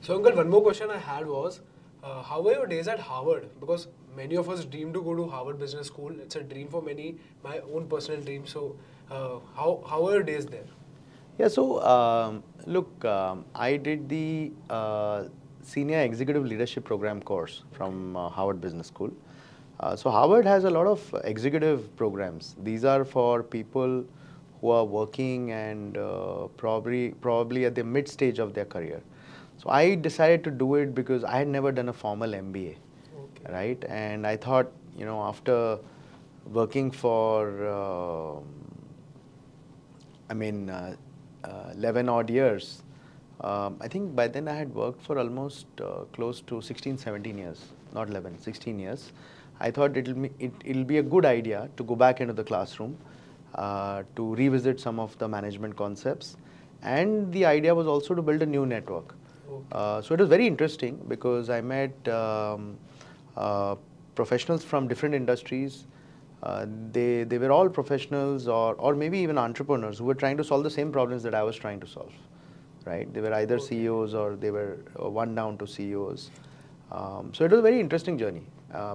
So, Uncle, one more question I had was, how were your days at Harvard? Because many of us dream to go to Harvard Business School. It's a dream for many, my own personal dream. So, how were your days there? Yeah, so look, I did the Senior Executive Leadership Program course from Harvard Business School. So Harvard has a lot of executive programs. These are for people who are working and probably at the mid stage of their career. So I decided to do it because I had never done a formal MBA, right? And I thought, after working for I mean, 11 odd years. I think by then I had worked for almost close to 16, 17 years, not 11, 16 years. I thought it'll be a good idea to go back into the classroom, to revisit some of the management concepts. And the idea was also to build a new network. So it was very interesting because I met professionals from different industries. They were all professionals or maybe even entrepreneurs who were trying to solve the same problems that I was trying to solve, right? They were either CEOs or they were one down to CEOs. So it was a very interesting journey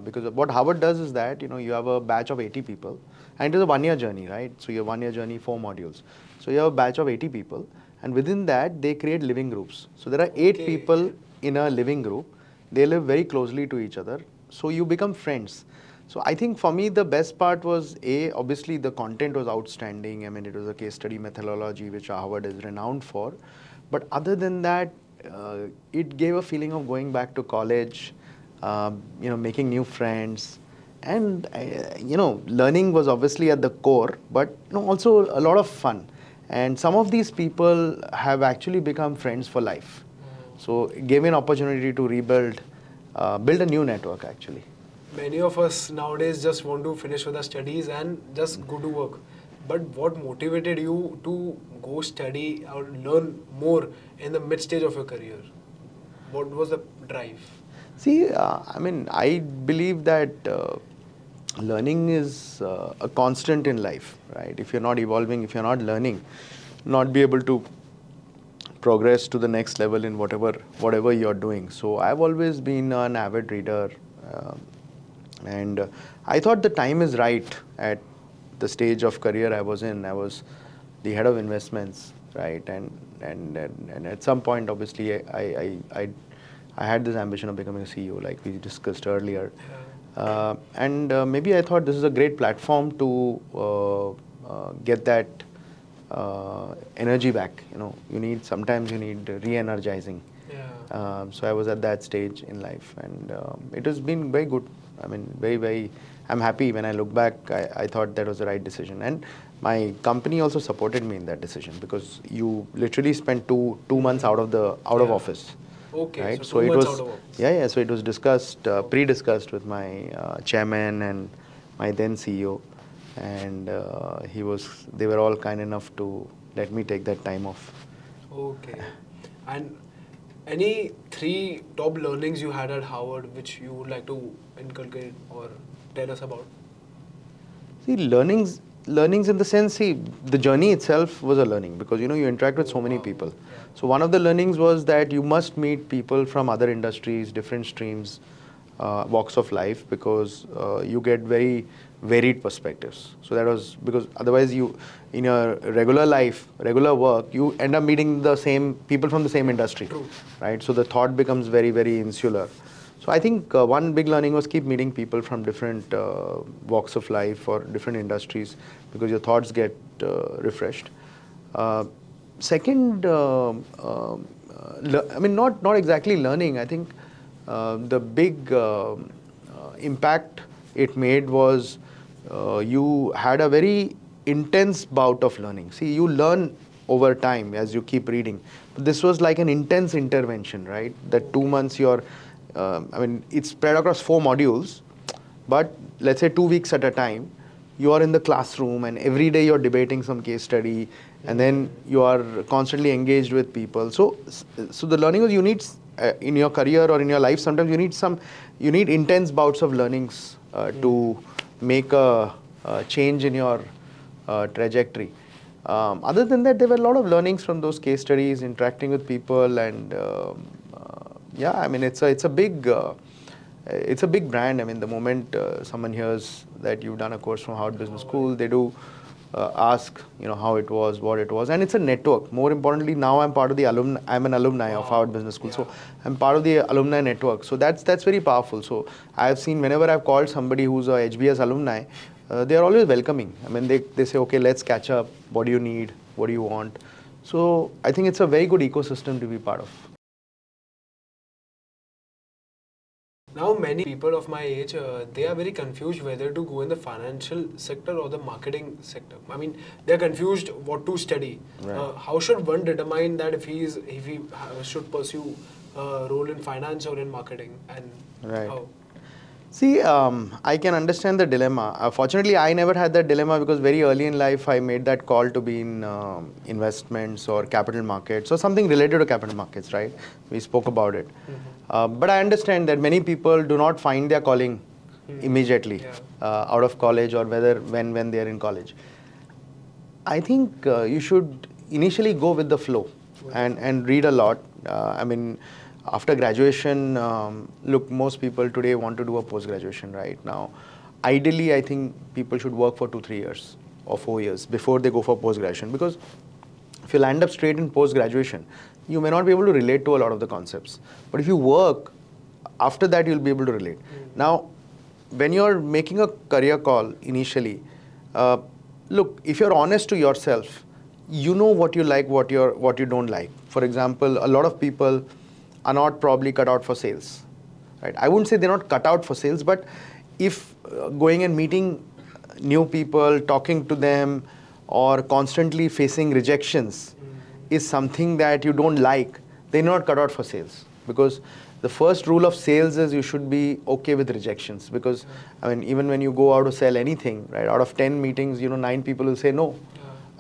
because what Harvard does is that you have a batch of 80 people, and it is a one-year journey, right? So your one-year journey, 4 modules. So you have a batch of 80 people, and within that they create living groups. So there are 8 people in a living group. They live very closely to each other, so you become friends. So I think for me the best part was obviously the content was outstanding. I mean, it was a case study methodology which Harvard is renowned for. But other than that, it gave a feeling of going back to college, making new friends, and learning was obviously at the core, but also a lot of fun. And some of these people have actually become friends for life. So it gave me an opportunity to build a new network actually. Many of us nowadays just want to finish with our studies and just go to work. But what motivated you to go study or learn more in the mid stage of your career? What was the drive? See, I believe that learning is a constant in life, right? If you're not evolving, if you're not learning, not be able to progress to the next level in whatever you're doing. So I've always been an avid reader, and I thought the time is right at the stage of career I was in. I was the head of investments, right? And at some point, obviously, I had this ambition of becoming a CEO, like we discussed earlier. And maybe I thought this is a great platform to get that energy back. Sometimes you need re-energizing. So I was at that stage in life, and it has been very good. I mean, very, very. I'm happy when I look back. I thought that was the right decision, and my company also supported me in that decision because you literally spent two months out of office. Okay, right? so 2 it months was out of office. yeah. So it was discussed, pre-discussed with my chairman and my then CEO, and they were all kind enough to let me take that time off. Okay. And any 3 top learnings you had at Harvard which you would like to inculcate or tell us about? See, learnings in the sense, the journey itself was a learning because you interact with so many people. Yeah. So one of the learnings was that you must meet people from other industries, different streams, walks of life, because you get very varied perspectives. So that was because otherwise in your regular life, regular work, you end up meeting the same people from the same industry. True. Right? So the thought becomes very, very insular. So I think one big learning was keep meeting people from different walks of life or different industries because your thoughts get refreshed. Second, not exactly learning. I think the big impact it made was you had a very intense bout of learning. See, you learn over time as you keep reading. But this was like an intense intervention, right? That 2 months it's spread across 4 modules, but let's say 2 weeks at a time, you are in the classroom and every day you're debating some case study, and then you are constantly engaged with people. So the learning was you need in your career or in your life. Sometimes you need intense bouts of learnings to make a change in your trajectory. Other than that, there were a lot of learnings from those case studies, interacting with people, and Yeah, I mean it's a big brand. I mean, the moment someone hears that you've done a course from Harvard Business School, they do ask, how it was, what it was, and it's a network. More importantly, now I'm part of the alumni. I'm an alumni of Harvard Business School, so I'm part of the alumni network. So that's very powerful. So I've seen whenever I've called somebody who's a HBS alumni, they are always welcoming. I mean, they say, okay, let's catch up. What do you need? What do you want? So I think it's a very good ecosystem to be part of. Now, many people of my age, they are very confused whether to go in the financial sector or the marketing sector. I mean, they're confused what to study. Right. How should one determine that if he should pursue a role in finance or in marketing, and Right. how? See, I can understand the dilemma. Fortunately, I never had that dilemma because very early in life, I made that call to be in investments or capital markets or something related to capital markets, right? We spoke about it. But I understand that many people do not find their calling immediately out of college or whether when they are in college. I think you should initially go with the flow and read a lot. I mean, after graduation, look, most people today want to do a post-graduation right now. Ideally, I think people should work for 2-3 years or 4 years before they go for post-graduation, because if you land up straight in post-graduation, you may not be able to relate to a lot of the concepts. But if you work, after that you'll be able to relate. Now, when you're making a career call initially, look, if you're honest to yourself, you know what you like, what you don't like. For example, a lot of people are not probably cut out for sales, right? I wouldn't say they're not cut out for sales, but if going and meeting new people, talking to them, or constantly facing rejections is something that you don't like, they're not cut out for sales. Because the first rule of sales is you should be okay with rejections. Because I mean, even when you go out to sell anything, right, out of 10 meetings, 9 people will say no.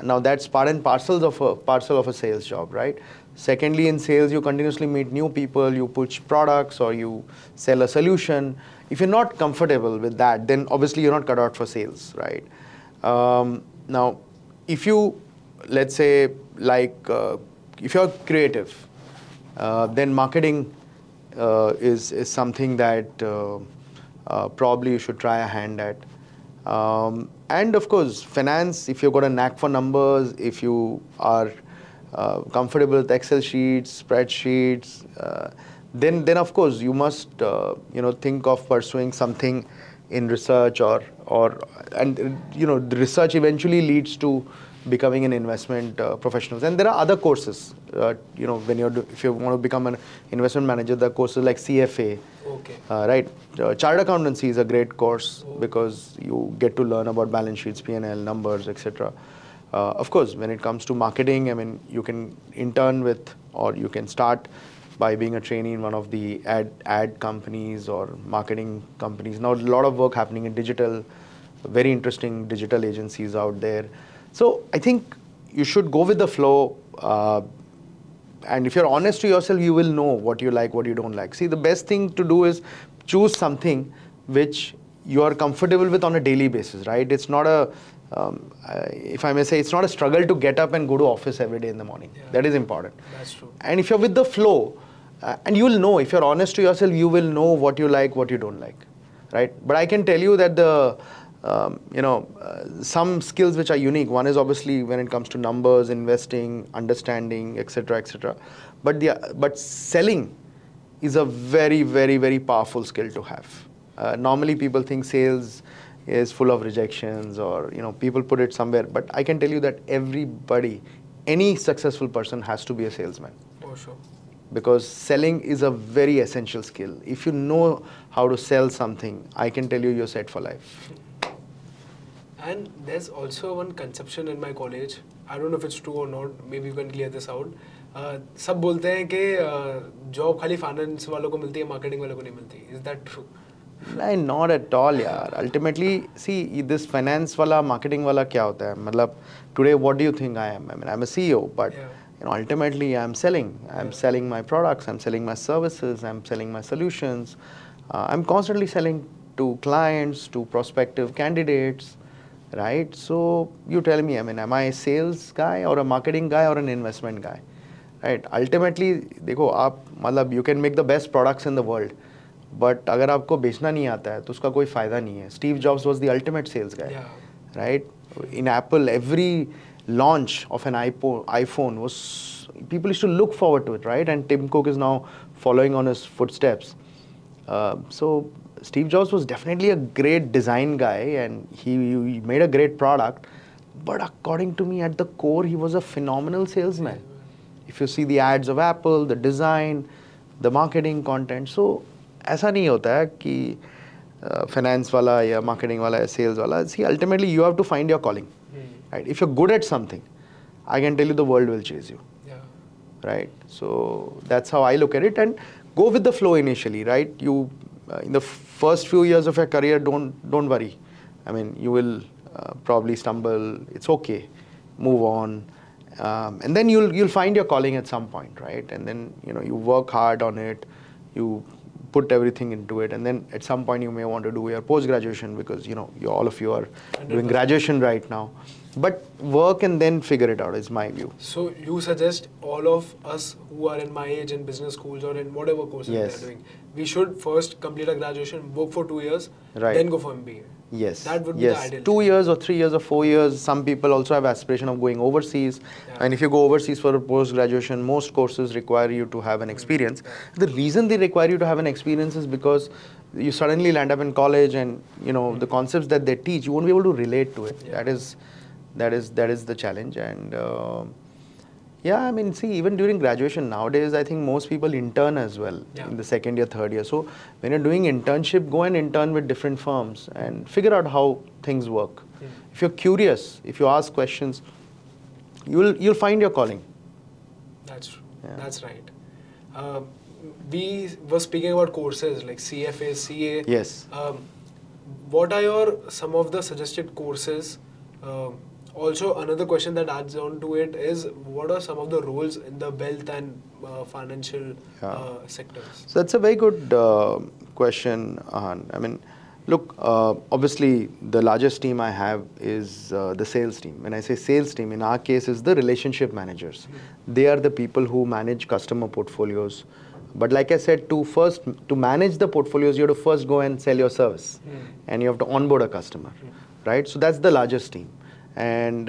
Now that's part and parcel of a sales job, right? Secondly, in sales, you continuously meet new people, you push products or you sell a solution. If you're not comfortable with that, then obviously you're not cut out for sales, right? Now, if you, let's say, if you're creative, then marketing is something that probably you should try a hand at. And of course, finance, if you've got a knack for numbers, if you are comfortable with Excel sheets, spreadsheets, then of course you must think of pursuing something in research and the research eventually leads to becoming an investment professional. And there are other courses, if you want to become an investment manager, there are courses like CFA. Okay. Right. Chartered accountancy is a great course because you get to learn about balance sheets, P&L, numbers, etc. Of course, when it comes to marketing, I mean, you can intern with, or you can start by being a trainee in one of the ad companies or marketing companies. Now, a lot of work happening in digital, very interesting digital agencies out there. So I think you should go with the flow. And if you're honest to yourself, you will know what you like, what you don't like. See, the best thing to do is choose something which you are comfortable with on a daily basis, right? It's not if I may say, it's not a struggle to get up and go to office every day in the morning. Yeah. That is important. That's true. And if you're with the flow, and you will know, if you're honest to yourself, you will know what you like, what you don't like, right? But I can tell you that some skills which are unique. One is obviously when it comes to numbers, investing, understanding, etc., etc. But selling is a very, very, very powerful skill to have. Normally, people think sales is full of rejections, or people put it somewhere. But I can tell you that everybody, any successful person, has to be a salesman. For sure. Because selling is a very essential skill. If you know how to sell something, I can tell you you're set for life. And there's also one conception in my college. I don't know if it's true or not. Maybe you can clear this out. सब बोलते हैं कि job खाली finance वालों को मिलती है, marketing वालों को नहीं मिलती. Is that true? Not at all, yaar. Ultimately, see, this finance wala, marketing wala kya hota hai? Matlab, today, what do you think I am? I mean, I'm a CEO, but ultimately, I'm selling. I'm selling my products. I'm selling my services. I'm selling my solutions. I'm constantly selling to clients, to prospective candidates, right? So you tell me, I mean, am I a sales guy or a marketing guy or an investment guy, right? Ultimately, देखो आप मतलब you can make the best products in the world, but अगर आपको बेचना नहीं आता है तो उसका कोई फायदा नहीं है. Steve Jobs was the ultimate sales guy, Yeah. right? In Apple, every launch of an iPhone was, people used to look forward to it, right? And Tim Cook is now following on his footsteps. So Steve Jobs was definitely a great design guy, and he made a great product. But according to me, at the core, he was a phenomenal salesman. If you see the ads of Apple, the design, the marketing content, so ऐसा नहीं होता है कि finance वाला या marketing वाला या sales वाला. See, ultimately you have to find your calling, right? If you're good at something, I can tell you the world will chase you, Yeah. right? So that's how I look at it, and go with the flow initially, right? You in the first few years of your career, don't worry. I mean, you will probably stumble. It's okay. Move on, and then you'll find your calling at some point, right? And then you work hard on it. You put everything into it, and then at some point you may want to do your post graduation, because all of you are doing 100%. graduation right now. But work and then figure it out is my view. So you suggest all of us who are in my age in business schools or in whatever courses Yes. they're doing, we should first complete a graduation, work for 2 years, Right. then go for MBA. Yes. That would be the ideal. 2 years or 3 years or 4 years. Some people also have aspiration of going overseas. Yeah. And if you go overseas for a post-graduation, most courses require you to have an experience. The reason they require you to have an experience is because you suddenly land up in college, and the concepts that they teach, you won't be able to relate to it. Yeah. That is the challenge. And yeah, I mean, see, even during graduation nowadays, I think most people intern as well Yeah. in the second year, third year. So when you're doing internship, go and intern with different firms and figure out how things work. If you're curious, if you ask questions, you'll find your calling. That's true. Yeah. That's right. We were speaking about courses like CFA, CA. Yes. What are some of the suggested courses? Also, another question that adds on to it is, what are some of the roles in the wealth and financial sectors? So that's a very good question, Ahan. I mean, look, obviously the largest team I have is the sales team. When I say sales team, in our case is the relationship managers. They are the people who manage customer portfolios. But like I said, to manage the portfolios, you have to first go and sell your service, and you have to onboard a customer, right? So that's the largest team. And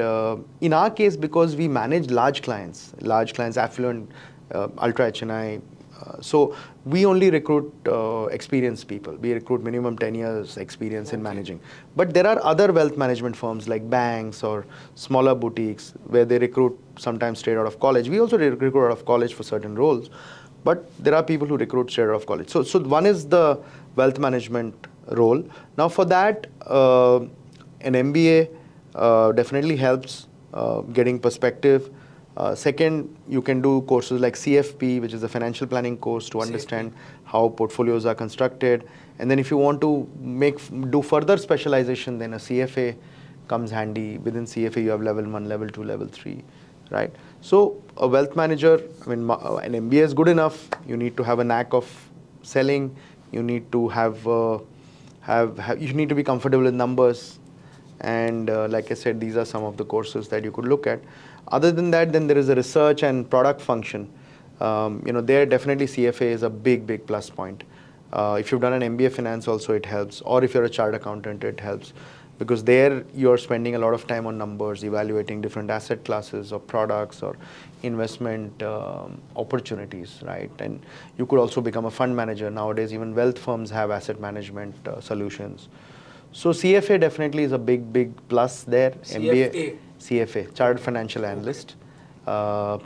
in our case, because we manage large clients, affluent, ultra HNI, so we only recruit experienced people. We recruit minimum 10 years experience in managing. But there are other wealth management firms like banks or smaller boutiques where they recruit sometimes straight out of college. We also recruit out of college for certain roles. But there are people who recruit straight out of college. So one is the wealth management role. Now for that, an MBA definitely helps getting perspective. Second, you can do courses like CFP, which is a financial planning course, to understand how portfolios are constructed. And then if you want to do further specialization, then a CFA comes handy. Within CFA, you have level 1, level 2, level 3, right? So a wealth manager, I mean, an MBA is good enough. You need to have a knack of selling. You need to you need to be comfortable with numbers. And like I said, these are some of the courses that you could look at. Other than that, then there is a research and product function. There definitely CFA is a big plus point. If you've done an MBA finance also, it helps. Or if you're a chartered accountant, it helps. Because there you're spending a lot of time on numbers, evaluating different asset classes or products or investment opportunities, right? And you could also become a fund manager. Nowadays, even wealth firms have asset management solutions. So CFA definitely is a big plus there. CFA? CFA, Chartered Financial Analyst.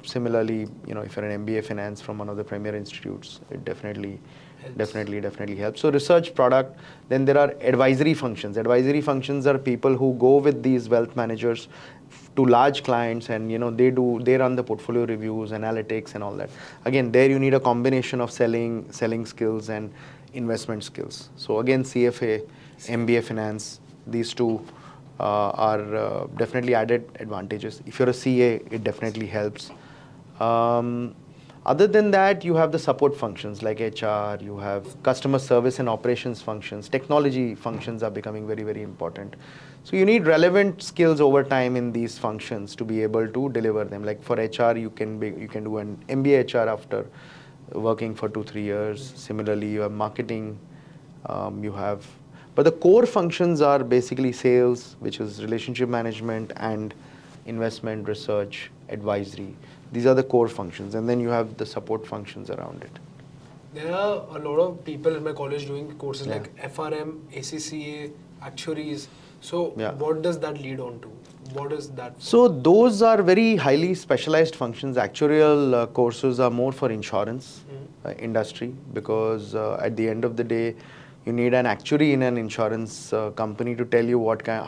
Similarly, if you're an MBA finance from one of the premier institutes, it definitely helps. So research, product. Then there are advisory functions. Advisory functions are people who go with these wealth managers to large clients, and they run the portfolio reviews, analytics, and all that. Again, there you need a combination of selling skills and investment skills. So again, CFA, MBA finance, these two are definitely added advantages. If you're a CA, it definitely helps. Other than that, you have the support functions like HR, you have customer service and operations functions. Technology functions are becoming very important. So you need relevant skills over time in these functions to be able to deliver them. Like for HR, you can do an MBA HR after working for 2-3 years. Similarly, you have marketing, you have, but the core functions are basically sales, which is relationship management, and investment, research, advisory. These are the core functions, and then you have the support functions around it. There are a lot of people in my college doing courses Yeah. like FRM, ACCA, actuaries. So Yeah. what does that lead on to? What is that? So those are very highly specialized functions. Actuarial courses are more for insurance industry, because at the end of the day, you need an actuary in an insurance company to tell you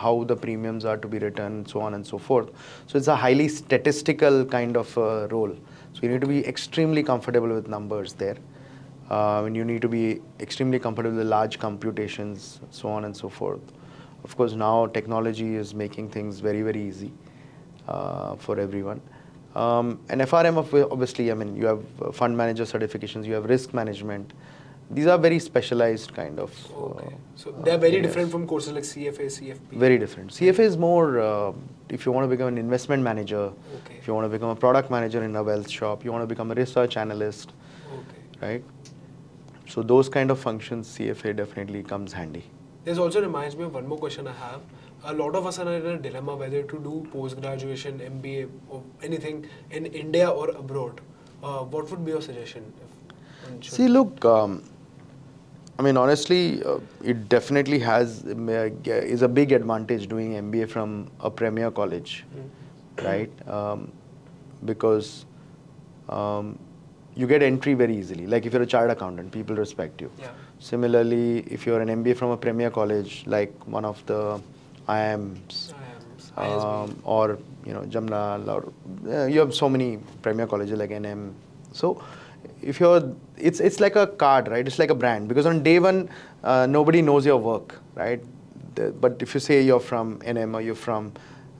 how the premiums are to be written, so on and so forth. So it's a highly statistical kind of role. So you need to be extremely comfortable with numbers there. And you need to be extremely comfortable with large computations, so on and so forth. Of course, now technology is making things very, very easy for everyone. And FRM, obviously, I mean, you have fund manager certifications, you have risk management. These are very specialized kind of. Okay. So they are very areas. different from courses like CFA, CFP. Very different. CFA is more if you want to become an investment manager, Okay. if you want to become a product manager in a wealth shop, you want to become a research analyst, Okay. right? So those kind of functions, CFA definitely comes handy. This also reminds me of one more question I have. A lot of us are in a dilemma whether to do post-graduation, MBA, or anything in India or abroad. What would be your suggestion? If one should- See, look, I mean, honestly, it definitely is a big advantage doing MBA from a premier college, right? Because you get entry very easily. Like if you're a chartered accountant, people respect you. Yeah. Similarly, if you're an MBA from a premier college, like one of the IIMs, ISB. or Jamnal, or you have so many premier colleges like NM. So if it's like a card, right? It's like a brand, because on day one nobody knows your work, right? But if you say you're from NM or you're from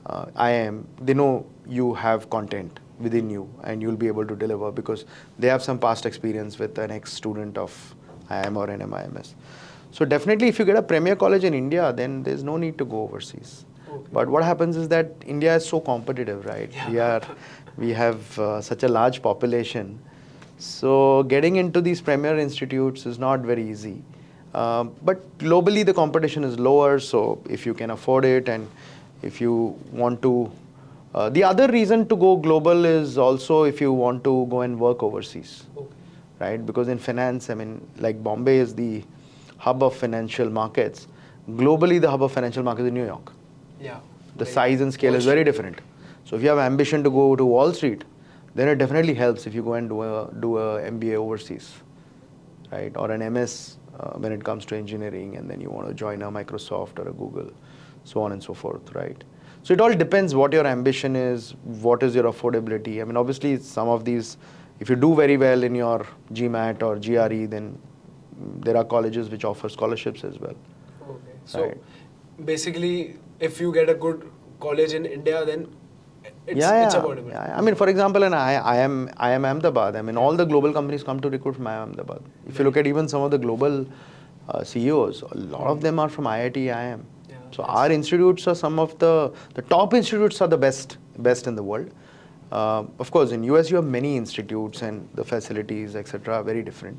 IIM, they know you have content within you and you'll be able to deliver because they have some past experience with an ex-student of IIM or NMIMS. So definitely, if you get a premier college in India, then there's no need to go overseas. Okay. But what happens is that India is so competitive, right? Yeah. We have such a large population, so getting into these premier institutes is not very easy. But globally, the competition is lower. So if you can afford it, and if you want to, the other reason to go global is also if you want to go and work overseas. Okay. Right? Because in finance, I mean, like Bombay is the hub of financial markets. Globally, the hub of financial markets is New York. Yeah. The Very size and scale Wall is very Street. different. So if you have ambition to go to Wall Street, then it definitely helps if you go and do a MBA overseas, right? Or an MS when it comes to engineering, and then you want to join a Microsoft or a Google, so on and so forth, right? So it all depends what your ambition is, what is your affordability. I mean, obviously, some of these, if you do very well in your GMAT or GRE, then there are colleges which offer scholarships as well. Okay. So Right. basically, if you get a good college in India, then it's Yeah. affordable. Yeah. I mean, for example, I am Ahmedabad. I mean, all the global companies come to recruit from Ahmedabad. If you look at even some of the global CEOs, a lot of them are from IIT, IIM. Yeah, So that's- our institutes are some of the top institutes are the best in the world. Of course, in US you have many institutes and the facilities, etc., are very different.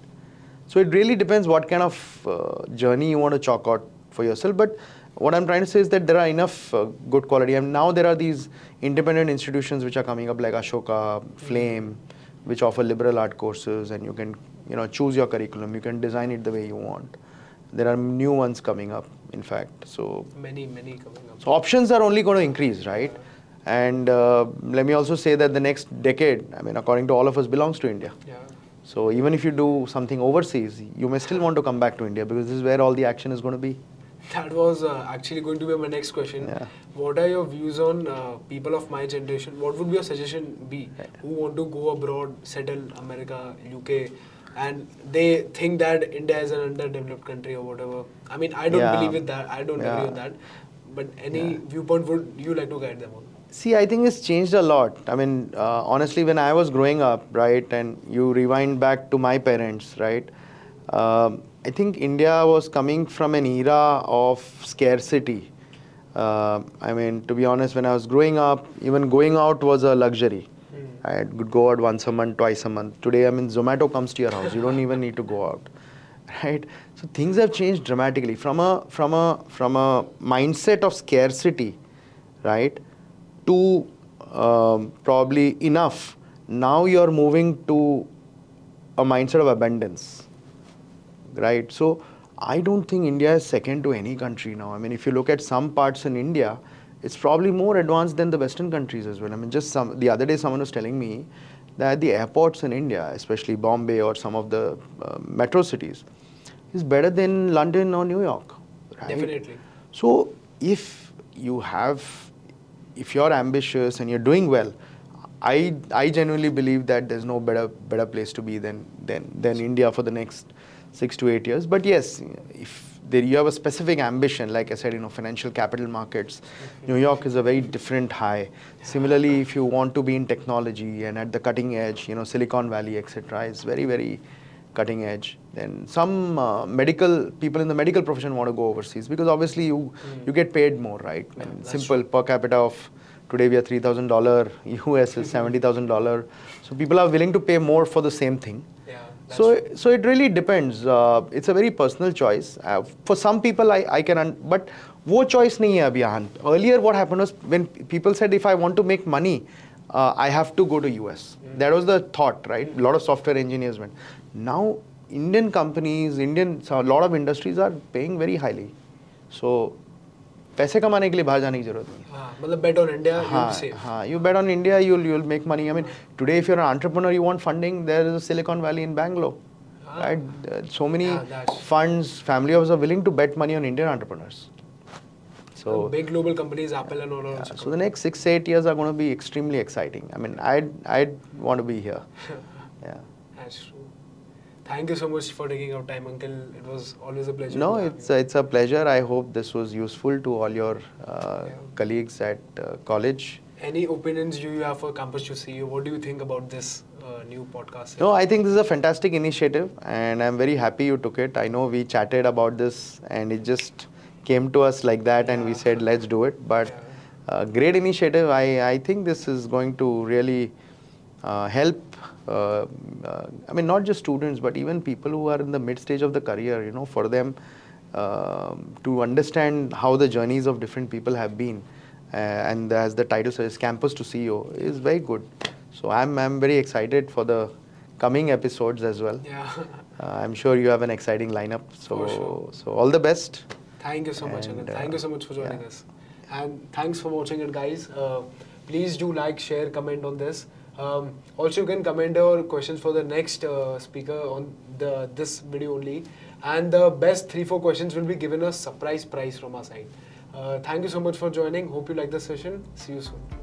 So it really depends what kind of journey you want to chalk out for yourself. But what I'm trying to say is that there are enough good quality. And now there are these independent institutions which are coming up like Ashoka, Flame, which offer liberal art courses, and you can choose your curriculum. You can design it the way you want. There are new ones coming up, in fact. So Many coming up. so options are only going to increase, right? And let me also say that the next decade, I mean, according to all of us, belongs to India. Yeah. So even if you do something overseas, you may still want to come back to India because this is where all the action is going to be. That was actually going to be my next question. Yeah. What are your views on people of my generation? What would your suggestion be who want to go abroad, settle America, UK, and they think that India is an underdeveloped country or whatever? I mean, I don't Yeah. believe in that. I don't agree Yeah. on that. But any Yeah. viewpoint would you like to guide them on? See, I think it's changed a lot. I mean, honestly, when I was growing up, right, and you rewind back to my parents, right, I think India was coming from an era of scarcity. I mean, to be honest, when I was growing up, even going out was a luxury. I would go out once a month, twice a month. Today, I mean, Zomato comes to your house. You don't even need to go out, right? So things have changed dramatically from a mindset of scarcity, right, to probably enough. Now you're moving to a mindset of abundance, right? So I don't think India is second to any country now. I mean, if you look at some parts in India, it's probably more advanced than the Western countries as well. I mean, the other day someone was telling me that the airports in India, especially Bombay or some of the metro cities, is better than London or New York, right? Definitely. So if you're ambitious and you're doing well, I genuinely believe that there's no better place to be than India for the next 6 to 8 years. But yes, if you have a specific ambition, like I said, financial capital markets, New York is a very different high. Similarly, if you want to be in technology and at the cutting edge, Silicon Valley, etc., is very, very cutting edge. Then some medical people in the medical profession want to go overseas because obviously you get paid more, right? Yeah, And that's simple true. per capita of today we are $3,000, US is $70,000. So people are willing to pay more for the same thing. Yeah, that's So true. so it really depends. It's a very personal choice. For some people, I can, but वो choice नहीं है अभी यहाँ. Earlier, what happened was when people said if I want to make money, I have to go to US. That was the thought, right? A lot of software engineers went. Now Indian companies, so a lot of industries are paying very highly. So पैसे कमाने के लिए बाहर जाने की जरूरत नहीं. हाँ, मतलब bet on India, you'll be safe. You bet on India, you'll make money. I mean, today if you're an entrepreneur, you want funding, there is a Silicon Valley in Bangalore, right? So many funds, family offices are willing to bet money on Indian entrepreneurs. So big global companies, Apple and all are also so the next 6 to 8 years are going to be extremely exciting. I mean, I'd want to be here. Yeah. That's true. Thank you so much for taking out time, Uncle. It was always a pleasure. No, to have it's a pleasure. I hope this was useful to all your colleagues at college. you. Any opinions you have for Campus to CEO? What do you think about this new podcast? No, I think this is a fantastic initiative and I'm very happy you took it. I know we chatted about this and it just came to us like that and we said let's do it. But great initiative. I think this is going to really help, I mean, not just students, but even people who are in the mid stage of the career, for them to understand how the journeys of different people have been. And as the title says, Campus to CEO is very good. So I'm very excited for the coming episodes as well. Yeah. I'm sure you have an exciting lineup. For sure. So all the best. Thank you so much, And, Anil. Thank you so much for joining yeah. us. And thanks for watching it, guys. Please do like, share, comment on this. Also, you can comment your questions for the next speaker on this video only. And the best 3-4 questions will be given a surprise prize from our side. Thank you so much for joining. Hope you like the session. See you soon.